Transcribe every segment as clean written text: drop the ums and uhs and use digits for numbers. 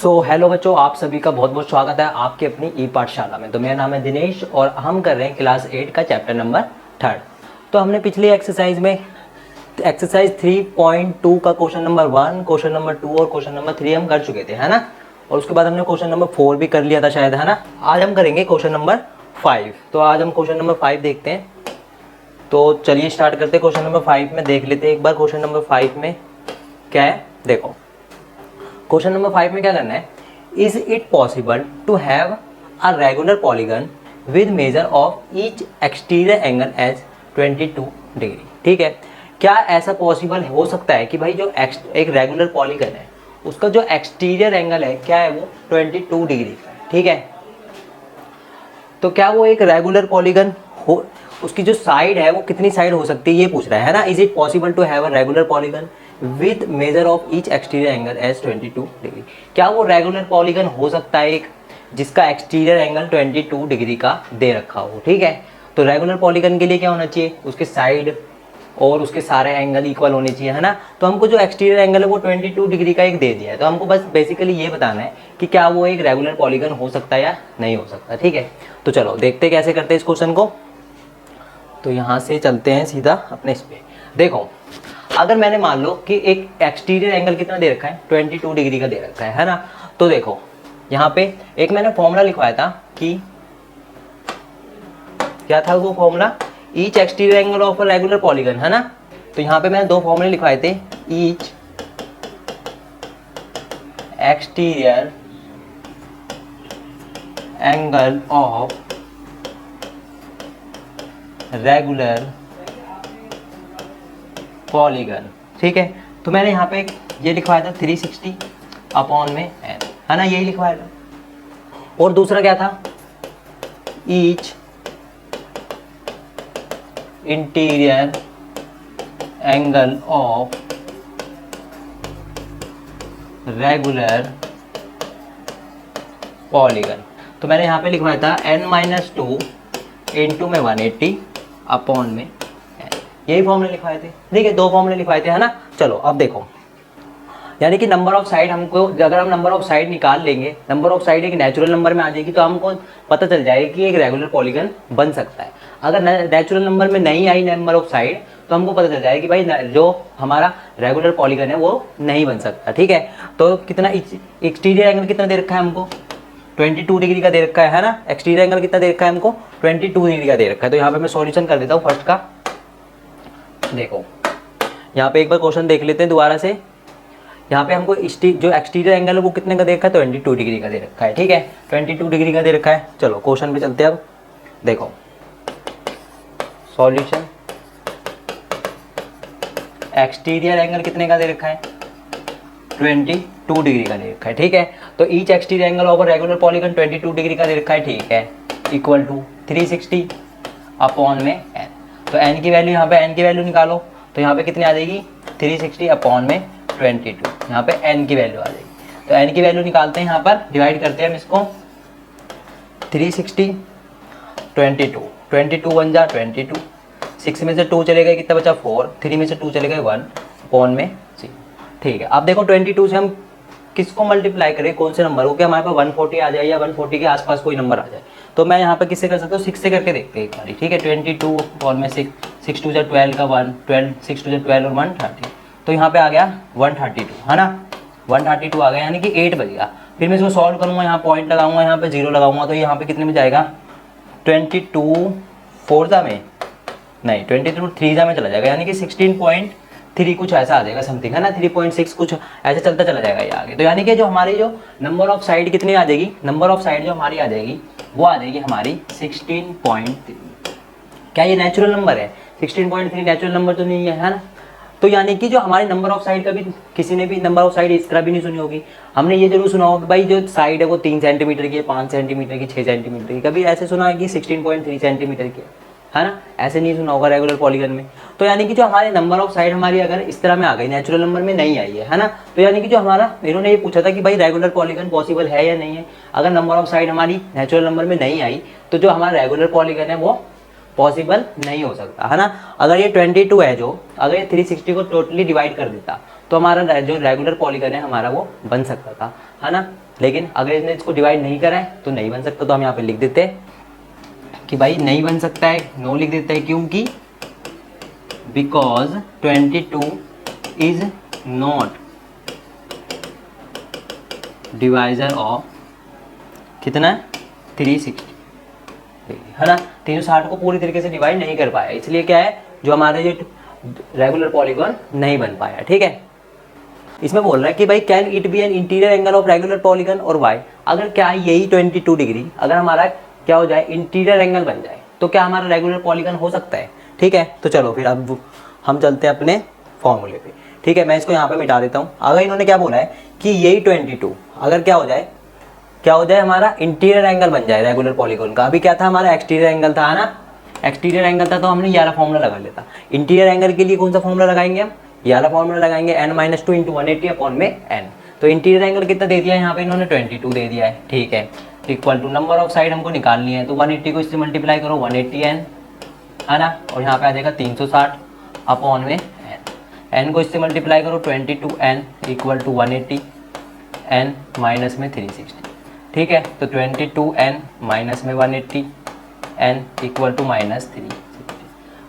Hello बच्चों, आप सभी का बहुत बहुत स्वागत है आपके अपनी ई पाठशाला में। तो मेरा नाम है दिनेश और हम कर रहे हैं क्लास 8 का चैप्टर नंबर 3। तो हमने पिछली एक्सरसाइज में एक्सरसाइज 3.2 का क्वेश्चन नंबर 1, क्वेश्चन नंबर 2 और क्वेश्चन नंबर 3 हम कर चुके थे, है ना। और उसके बाद हमने क्वेश्चन नंबर 4 भी कर लिया था शायद, है ना। आज हम करेंगे क्वेश्चन नंबर 5। तो आज हम क्वेश्चन नंबर 5 देखते हैं। तो चलिए स्टार्ट करते हैं। क्वेश्चन नंबर 5 में देख लेते हैं एक बार क्वेश्चन नंबर 5 में क्या है। देखो क्वेश्चन नंबर 5 में क्या करना है, is it possible to have a regular polygon with measure of each exterior angle as 22 degree. ठीक है, क्या ऐसा पॉसिबल हो सकता है कि भाई जो एक रेगुलर पॉलीगन है उसका जो एक्सटीरियर एंगल है क्या है वो 22 डिग्री का है। ठीक है, तो क्या वो एक रेगुलर पॉलीगन हो, उसकी जो साइड है वो कितनी साइड हो सकती है ये पूछ रहा है ना। Is it possible to have a regular polygon with measure of each exterior angle as 22 degree. क्या वो रेगुलर पॉलीगन हो सकता है एक जिसका एक्सटीरियर एंगल 22 डिग्री का दे रखा हो। ठीक है, तो रेगुलर पॉलीगन के लिए क्या होना चाहिए, उसके साइड और उसके सारे एंगल इक्वल होने चाहिए, है ना। तो हमको जो एक्सटीरियर एंगल है वो 22 डिग्री का एक दे दिया है। तो हमको बस बेसिकली ये बताना है कि क्या वो एक रेगुलर पॉलीगन हो सकता है या नहीं हो सकता। ठीक है, तो चलो देखते हैं कैसे करते हैं इस क्वेश्चन को। तो यहाँ से चलते हैं सीधा अपने इस पे। देखो अगर मैंने मान लो कि एक एक्सटीरियर एंगल कितना दे रखा है 22 डिग्री का दे रखा है ना। तो देखो यहाँ पे एक मैंने फॉर्मूला लिखवाया था कि क्या था वो formula, each exterior angle of a regular polygon, है ना। तो यहाँ पे मैंने दो फॉर्मूले लिखवाए थे, each exterior angle of regular polygon. ठीक है, तो मैंने यहाँ पे ये लिखवाया था 360 अपॉन में n, है ना, यही लिखवाया था। और दूसरा क्या था, each interior angle of regular polygon. तो मैंने यहाँ पे लिखवाया था n-2 इंटू में 180 अपॉन में n, यही फॉर्मूले लिखवाए थे। ठीक है, दो फॉर्मूले लिखवाए थे, है ना। चलो अब देखो, यानी कि नंबर ऑफ साइड हमको, अगर हम नंबर ऑफ साइड निकाल लेंगे, नंबर ऑफ साइड एक नेचुरल नंबर में आ जाएगी तो हमको पता चल जाएगा कि एक रेगुलर पॉलीगन बन सकता है। अगर नेचुरल नंबर में नहीं आई नंबर ऑफ साइड तो हमको पता चल जाएगा कि भाई जो हमारा रेगुलर पॉलीगन है वो नहीं बन सकता। ठीक है, तो कितना एक्सटीरियर एंगल कितना दे रखा है हमको 22 डिग्री का दे रखा है ना। एक्सटीरियर एंगल कितना दे रखा है हमको 22 डिग्री का दे रखा है। तो यहाँ पे मैं सॉल्यूशन कर देता हूँ फर्स्ट का। देखो यहाँ पे एक बार क्वेश्चन देख लेते हैं दोबारा से। यहाँ पे हमको जो एक्सटीरियर एंगल है वो कितने का दे रखा है 22 डिग्री का दे रखा है। ठीक है, 22 डिग्री का दे रखा है। चलो क्वेश्चन पे चलते हैं अब। देखो सॉल्यूशन, एक्सटीरियर एंगल कितने का दे रखा है 22 डिग्री का दे रखा है। ठीक है, तो each exterior angle of regular polygon 22 degree का दे रखा है। ठीक है, इक्वल टू 360 अपॉन में n। तो n की वैल्यू, यहाँ पे n की वैल्यू निकालो तो यहाँ पे कितनी आ जाएगी 360 अपॉन में 22, यहाँ पे n की वैल्यू आ जाएगी। तो n की वैल्यू निकालते हैं, यहाँ पर डिवाइड करते हैं हम इसको 360 22 1 जा 22, 6 में से 2 चले गए कितना बचा 4, 3 में से 2 चले गए 1 अपॉन में 6। ठीक है, अब देखो 22 से हम किसको मल्टीप्लाई करें, कौन से नंबर को, क्या हमारे पास 140 आ जाए या 140 के आसपास कोई नंबर आ जाए। तो मैं यहाँ पे किससे कर सकता हूँ 6 से करके देखते हैं एक बार। ठीक है, 22 अपॉन में 6, 6 2 12 का 1, 12 6 2 12 और 130। तो यहाँ पे आ गया 132, है ना, 132 आ गया, यानी कि 8 बज गया। फिर मैं इसको सॉल्व करूँगा, यहाँ पॉइंट लगाऊंगा, यहाँ पे 0 लगाऊंगा, तो यहाँ पे कितने में जाएगा 22 4 में नहीं 22 3 में चला जाएगा, यानी कि 16.3 कुछ ऐसा आ जाएगा समथिंग, है ना, 3.6 कुछ ऐसे चलता चला जाएगा ये आगे। तो यानी कि जो हमारी जो नंबर ऑफ साइड कितनी आ जाएगी, नंबर ऑफ साइड जो हमारी आ जाएगी वो आ जाएगी हमारी 16.3। क्या ये नेचुरल नंबर है 16.3? नेचुरल नंबर तो नहीं है ना। तो यानी कि जो हमारे नंबर ऑफ साइड का भी किसी ने भी नंबर ऑफ साइड इस तरह भी नहीं सुनी होगी। हमने ये जरूर सुना होगा भाई जो साइड है वो 3 सेंटीमीटर की है, 5 सेंटीमीटर की, 6 सेंटीमीटर की। कभी ऐसे सुना है कि 16.3 सेंटीमीटर की है ना, ऐसे नहीं सुना होगा रेगुलर पॉलीगन में। तो यानी कि जो हमारे नंबर ऑफ साइड हमारी अगर इस तरह में आ गई, नेचुरल नंबर में नहीं आई है ना, तो यानी कि जो हमारा इन्होंने ये पूछा था कि भाई रेगुलर पॉलीगन पॉसिबल है या नहीं है। अगर नंबर ऑफ साइड हमारी नेचुरल नंबर में नहीं आई तो जो हमारा रेगुलर पॉलीगन है वो पॉसिबल नहीं हो सकता, है ना। अगर ये 22 है, जो अगर ये 360 को टोटली डिवाइड कर देता तो हमारा जो रेगुलर पॉलीगन है हमारा वो बन सकता था, है ना। लेकिन अगर इसने इसको डिवाइड नहीं करा है तो नहीं बन सकता। तो हम यहाँ पे लिख देते हैं कि भाई नहीं बन सकता है, नो लिख देते हैं, क्योंकि because 22 is not divisor of कितना 360, है ना। 360 को पूरी तरीके से डिवाइड नहीं कर पाया, इसलिए क्या है जो हमारे जो रेगुलर पॉलीगॉन नहीं बन पाया। ठीक है, इसमें बोल रहा है कि भाई can it be an interior angle of regular polygon और वाई, अगर क्या यही 22 डिग्री अगर हमारा क्या हो जाए इंटीरियर एंगल बन जाए तो क्या हमारा रेगुलर पॉलीगॉन हो सकता है। ठीक है, तो चलो फिर अब हम चलते हैं अपने फॉर्मूले पे। ठीक है, मैं इसको यहाँ पे मिटा देता हूँ। अगर इन्होंने क्या बोला है कि यही 22 अगर क्या हो जाए हमारा इंटीरियर एंगल बन जाए रेगुलर पॉलीगॉन का। अभी क्या था हमारा एक्सटीरियर एंगल था ना, एक्सटीरियर एंगल था तो हमने ये वाला फॉर्मूला लगा लेता। इंटीरियर एंगल के लिए कौन सा फॉर्मूला लगाएंगे हम, ये वाला फॉर्मूला लगाएंगे n-2 इंटू 180 अपॉन में n। तो इंटीरियर एंगल कितना दे दिया है यहाँ पे इन्होंने 22 दे दिया है। ठीक है, equal to number of side हमको निकालनी है, तो 180 को इससे मल्टीप्लाई करो 180n, है ना, और यहाँ पे आ जाएगा 360 अपॉन में n को इससे मल्टीप्लाई करो 22n equal to 180 n minus में 360। ठीक है, तो 22n माइनस में 180 n इक्वल टू माइनस 360।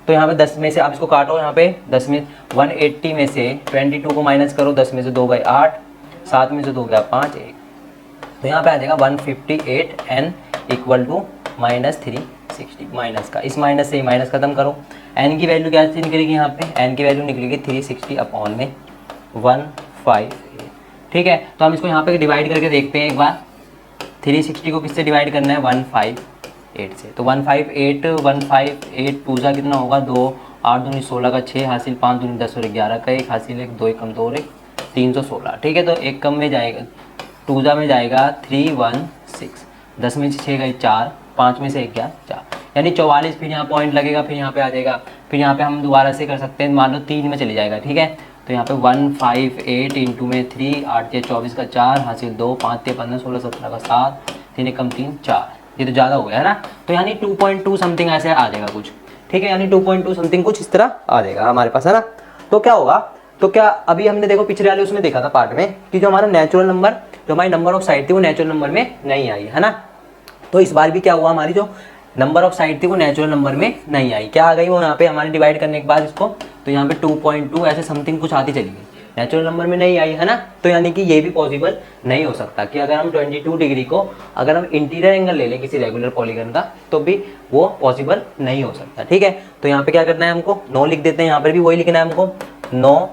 तो यहाँ पे 10 में से आप इसको काटो, यहाँ पे 10 में 180 में से 22 को माइनस करो, 10 में से 2 गए 8, 7 में से 2 गया 5, 1, तो यहाँ पे आ जाएगा 158n equal to minus 360। Minus का इस माइनस से ही माइनस खत्म करो, n की वैल्यू क्या निकलेगी यहाँ पे, n की वैल्यू निकलेगी 360 अपॉन में 158। ठीक है, तो हम इसको यहाँ पे डिवाइड करके देखते हैं एक बार। 360 को किससे डिवाइड करना है 158 से, तो 158 पूजा कितना होगा 2, 8 दूनी 16 का 6 हासिल, 5 दूनी 10 और 11 का 1 हासिल, 1 2 कम 2 और 1 316। ठीक है, तो एक कम में जाएगा टूजा में जाएगा 316, 10 में से 6 गई 4, 5 में से 1 गया 4, यानी 44। फिर यहाँ पॉइंट लगेगा, फिर यहाँ पे आ जाएगा, फिर यहाँ पे हम दोबारा से कर सकते हैं, मान लो 3 में चले जाएगा। ठीक है, तो यहाँ पे 158 इंटू में 3, 8 24 का 4 हासिल 2, 5 15 16 17 का 7, 3 कम 3 4, ये तो ज़्यादा हो गया है ना, तो यानी 2.2 समथिंग ऐसे आ जाएगा कुछ। ठीक है, यानी 2.2 समथिंग कुछ इस तरह आ जाएगा हमारे पास, है ना। तो क्या होगा, तो क्या अभी हमने देखो पिछले वाले उसमें देखा था पार्ट में कि जो हमारा नेचुरल नंबर, जो हमारी नंबर ऑफ साइड थी वो नेचुरल नंबर में नहीं आई, है ना। तो इस बार भी क्या हुआ, हमारी जो नंबर ऑफ साइड थी वो नेचुरल नंबर में नहीं आई, क्या आ गई वो यहाँ पे हमारे डिवाइड करने के बाद इसको, तो यहाँ पे 2.2 ऐसे समथिंग कुछ आती चली गई, नेचुरल नंबर में नहीं आई, है ना। तो यानी कि ये भी पॉसिबल नहीं हो सकता कि अगर हम 22 डिग्री को अगर हम इंटीरियर एंगल ले लें किसी रेगुलर पॉलीगन का तो भी वो पॉसिबल नहीं हो सकता। ठीक है, तो यहाँ पे क्या करना है हमको, नो लिख देते हैं, यहाँ पर भी वही लिखना है हमको, नो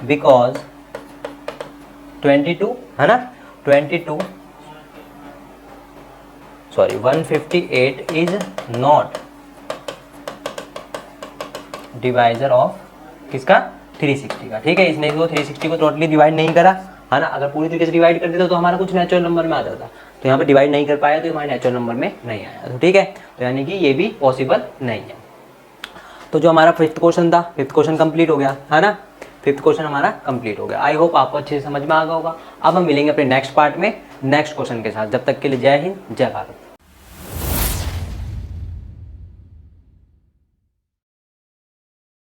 बिकॉज 22, है ना, 158 इज नॉट डिवाइजर ऑफ किसका 360 का। ठीक है, इसने इसको 360 को टोटली डिवाइड नहीं करा, है ना। अगर पूरी तरीके से डिवाइड कर देता तो हमारा कुछ नेचुरल नंबर में आ जाता, तो यहाँ पे डिवाइड नहीं कर पाया तो हमारे नेचुरल नंबर में नहीं आया। तो ठीक है, तो यानी कि ये भी पॉसिबल नहीं है। तो जो हमारा फिफ्थ क्वेश्चन था, फिफ्थ क्वेश्चन कंप्लीट हो गया, है ना, फिफ्थ क्वेश्चन हमारा कंप्लीट हो गया। आई होप आपको अच्छे से समझ में आ गया होगा। अब हम मिलेंगे अपने नेक्स्ट पार्ट में नेक्स्ट क्वेश्चन के साथ। जब तक के लिए जय हिंद, जय भारत।